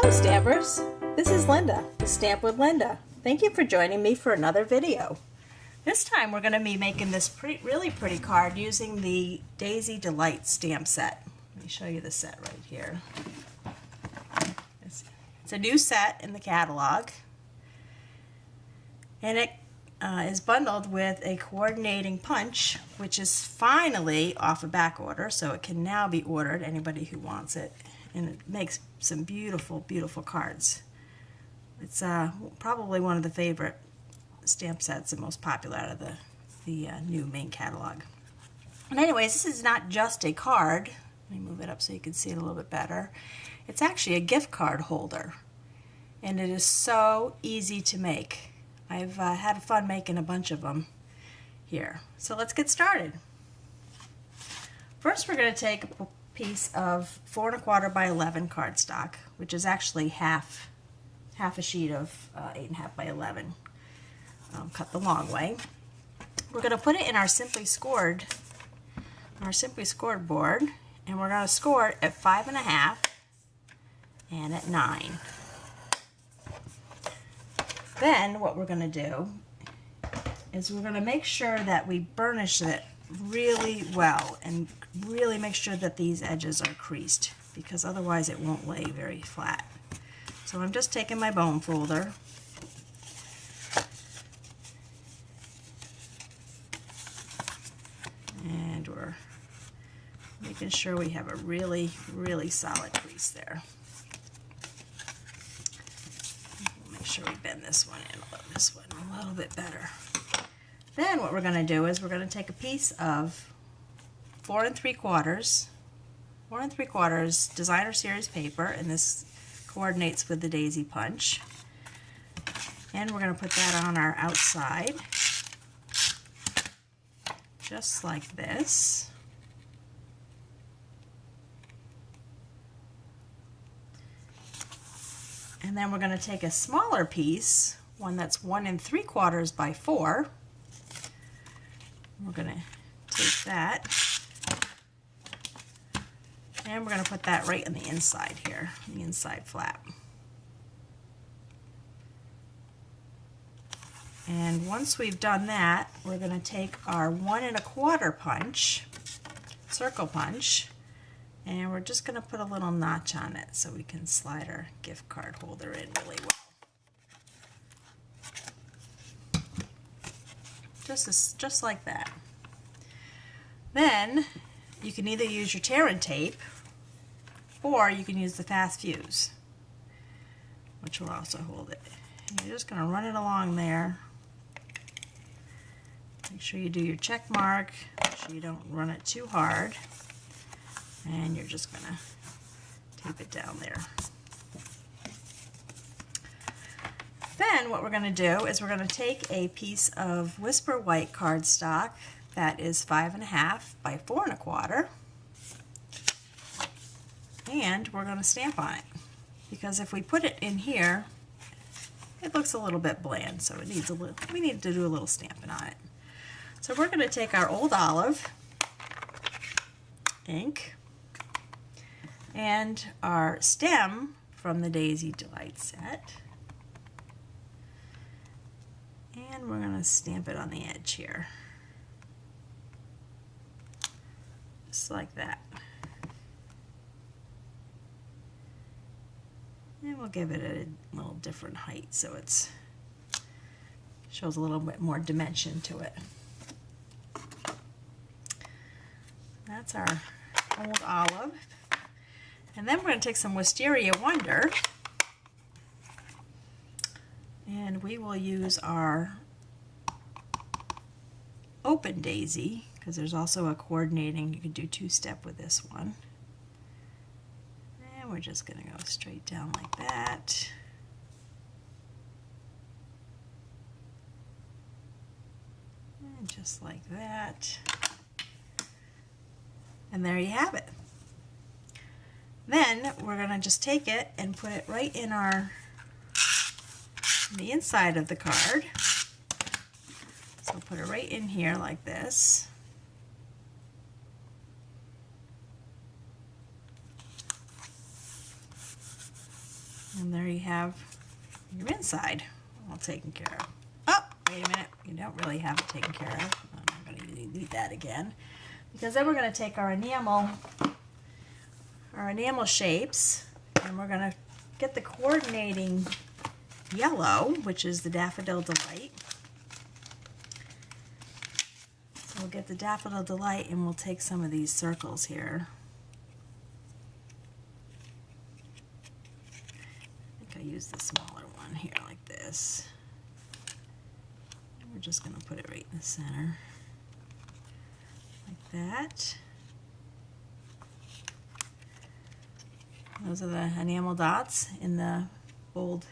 Hello Stampers, this is Linda, the Stamp with Linda. Thank you for joining me for another video. This time we're going to be making this really pretty card using the Daisy Delight stamp set. Let me show you the set right here. It's a new set in the catalog, and it is bundled with a coordinating punch, which is finally off a back order, so it can now be ordered, anybody who wants it. And it makes some beautiful, beautiful cards. It's probably one of the favorite stamp sets and most popular out of the new main catalog. And anyways, this is not just a card. Let me move it up so you can see it a little bit better. It's actually a gift card holder. And it is so easy to make. I've had fun making a bunch of them here. So let's get started. First we're going to take a piece of 4 1/4 by 11 cardstock, which is actually half a sheet of 8 1/2 by 11, cut the long way. We're going to put it in our Simply Scored board, and we're going to score it at 5 1/2 and at 9. Then what we're going to do is we're going to make sure that we burnish it really well and really make sure that these edges are creased, because otherwise it won't lay very flat. So I'm just taking my bone folder and we're making sure we have a really solid crease there. We'll make sure we bend this one in a little bit better. Then what we're going to do is we're going to take a piece of 4 3/4 designer series paper, and this coordinates with the daisy punch. And we're going to put that on our outside, just like this. And then we're going to take a smaller piece, one that's 1 3/4 by 4. We're going to take that, and we're going to put that right on the inside here, the inside flap. And once we've done that, we're going to take our 1 1/4 punch, circle punch, and we're just going to put a little notch on it so we can slide our gift card holder in really well. Just like that. Then you can either use your tear and tape, or you can use the fast fuse, which will also hold it. And you're just going to run it along there. Make sure you do your check mark. Make sure you don't run it too hard. And you're just going to tape it down there. Then what we're going to do is we're going to take a piece of Whisper White cardstock that is 5 1/2 by 4 1/4, and we're going to stamp on it, because if we put it in here it looks a little bit bland, so it needs we need to do a little stamping on it. So we're going to take our Old Olive ink and our stem from the Daisy Delight set, and we're going to stamp it on the edge here, just like that. And we'll give it a little different height so it shows a little bit more dimension to it. That's our Old Olive. And then we're going to take some Wisteria Wonder, and we will use our Open Daisy, because there's also a coordinating, you can do 2-step with this one. And we're just going to go straight down like that. And just like that. And there you have it. Then we're going to just take it and put it right in the inside of the card. So put it right in here like this. And there you have your inside all taken care of. Oh, wait a minute, you don't really have it taken care of. I'm not going to need that again, because then we're going to take our enamel shapes, and we're going to get the coordinating yellow, which is the Daffodil Delight. So we'll get the Daffodil Delight, and we'll take some of these circles here. I think I use the smaller one here like this. We're just going to put it right in the center like that. Those are the enamel dots in the Bold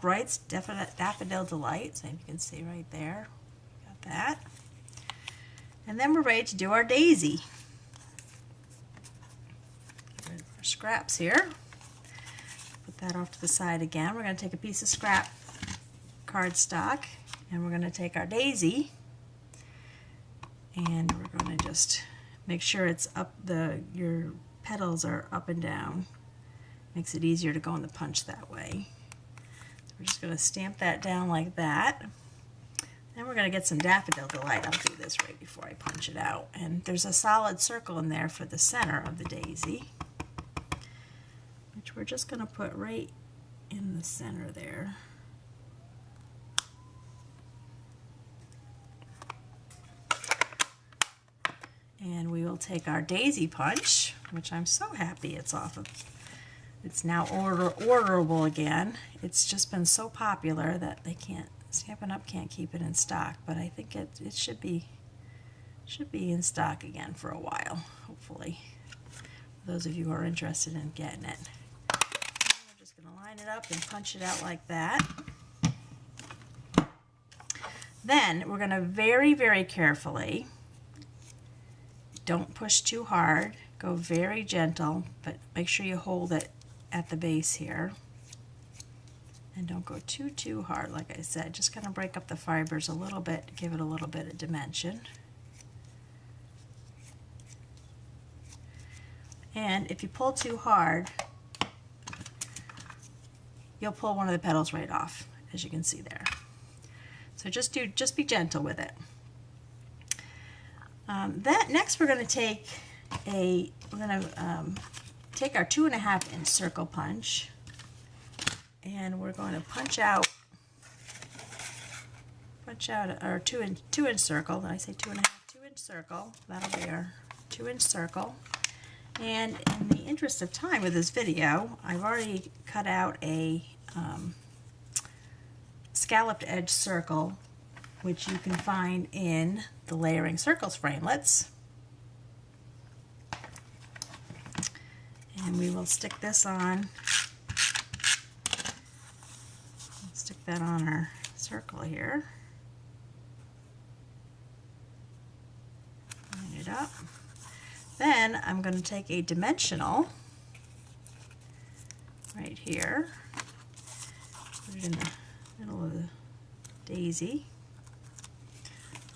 Brights Daffodil Delight. So you can see right there, got that. And then we're ready to do our daisy. Get rid of our scraps here. Put that off to the side again. We're going to take a piece of scrap cardstock, and we're going to take our daisy, and we're going to just make sure it's up, your petals are up and down. Makes it easier to go in the punch that way. So we're just going to stamp that down like that. Then we're going to get some Daffodil Delight. I'll do this right before I punch it out. And there's a solid circle in there for the center of the daisy, which we're just going to put right in the center there. And we will take our daisy punch, which I'm so happy it's off of. It's now orderable again. It's just been so popular that they can't, Stampin' Up! Can't keep it in stock, but I think it should be in stock again for a while, hopefully. For those of you who are interested in getting it. We're just going to line it up and punch it out like that. Then we're going to very, very carefully, don't push too hard, go very gentle, but make sure you hold it at the base here. And don't go too hard, like I said. Just kind of break up the fibers a little bit to give it a little bit of dimension. And if you pull too hard, you'll pull one of the petals right off, as you can see there. So just be gentle with it. Next we're going to take our 2.5 inch circle punch, and we're going to punch out our 2 inch circle. Did I say 2.5? 2 inch circle. That'll be our 2 inch circle. And in the interest of time with this video, I've already cut out a scalloped edge circle, which you can find in the Layering Circles framelits. And we will stick this on. Stick that on our circle here. Line it up. Then I'm going to take a dimensional right here, put it in the middle of the daisy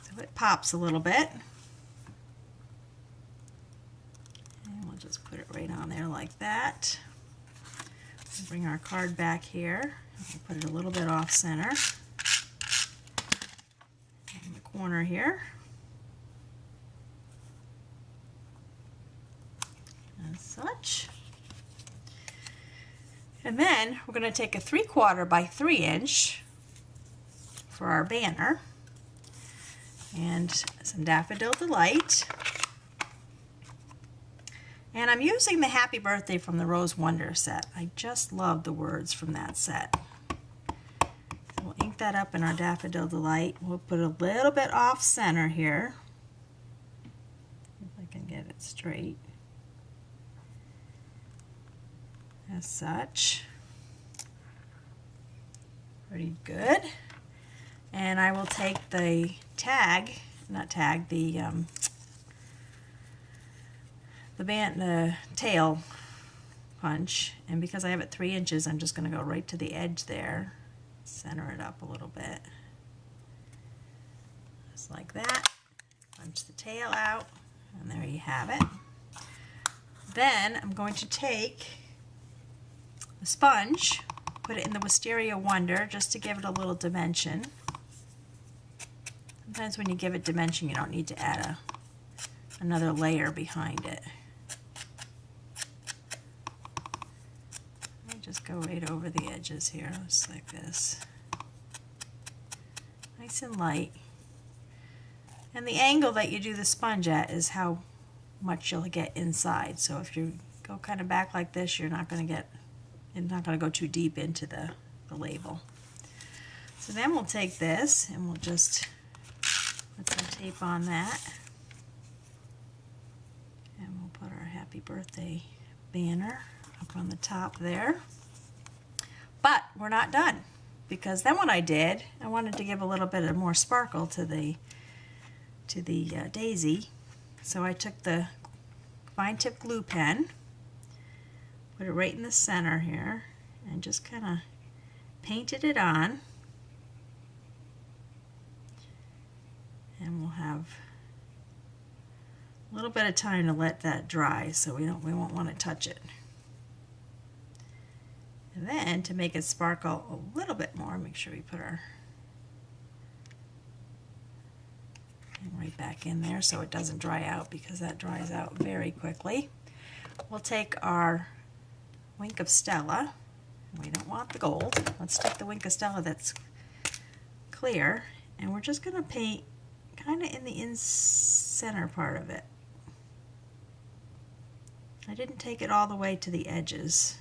so it pops a little bit. And we'll just put it right on there like that. We'll bring our card back here. We'll put it a little bit off center in the corner here. As such. And then we're going to take a 3/4 by 3 inch for our banner and some Daffodil Delight. And I'm using the Happy Birthday from the Rose Wonder set. I just love the words from that set. So we'll ink that up in our Daffodil Delight. We'll put a little bit off center here. If I can get it straight. As such. Pretty good. And I will take the the tail punch, and because I have it 3 inches, I'm just going to go right to the edge there, center it up a little bit, just like that. Punch the tail out, and there you have it. Then I'm going to take the sponge, put it in the Wisteria Wonder just to give it a little dimension. Sometimes when you give it dimension, you don't need to add another layer behind it. I just go right over the edges here, just like this. Nice and light. And the angle that you do the sponge at is how much you'll get inside. So if you go kind of back like this, you're not going to go too deep into the label. So then we'll take this and we'll just put some tape on that. And we'll put our happy birthday banner up on the top there. But we're not done, because then what I did, I wanted to give a little bit of more sparkle to the daisy. So I took the fine tip glue pen, put it right in the center here, and just kind of painted it on. And we'll have a little bit of time to let that dry, so we won't want to touch it. And then to make it sparkle a little bit more, make sure we put our right back in there so it doesn't dry out, because that dries out very quickly. We'll take our Wink of Stella. We don't want the gold. Let's take the Wink of Stella that's clear, and we're just going to paint kind of in the center part of it. I didn't take it all the way to the edges.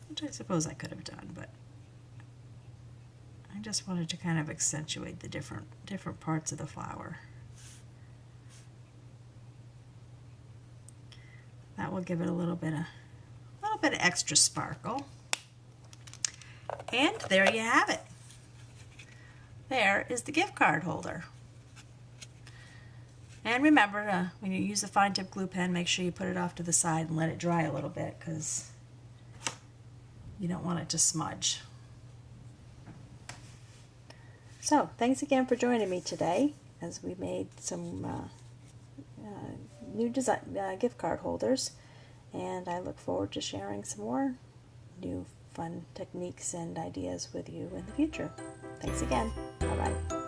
Which I suppose I could have done, but I just wanted to kind of accentuate the different parts of the flower. That will give it a little bit of extra sparkle. And there you have it. There is the gift card holder. And remember, when you use the fine tip glue pen, make sure you put it off to the side and let it dry a little bit, because you don't want it to smudge. So, thanks again for joining me today as we made some new design gift card holders, and I look forward to sharing some more new fun techniques and ideas with you in the future. Thanks again. Bye-bye.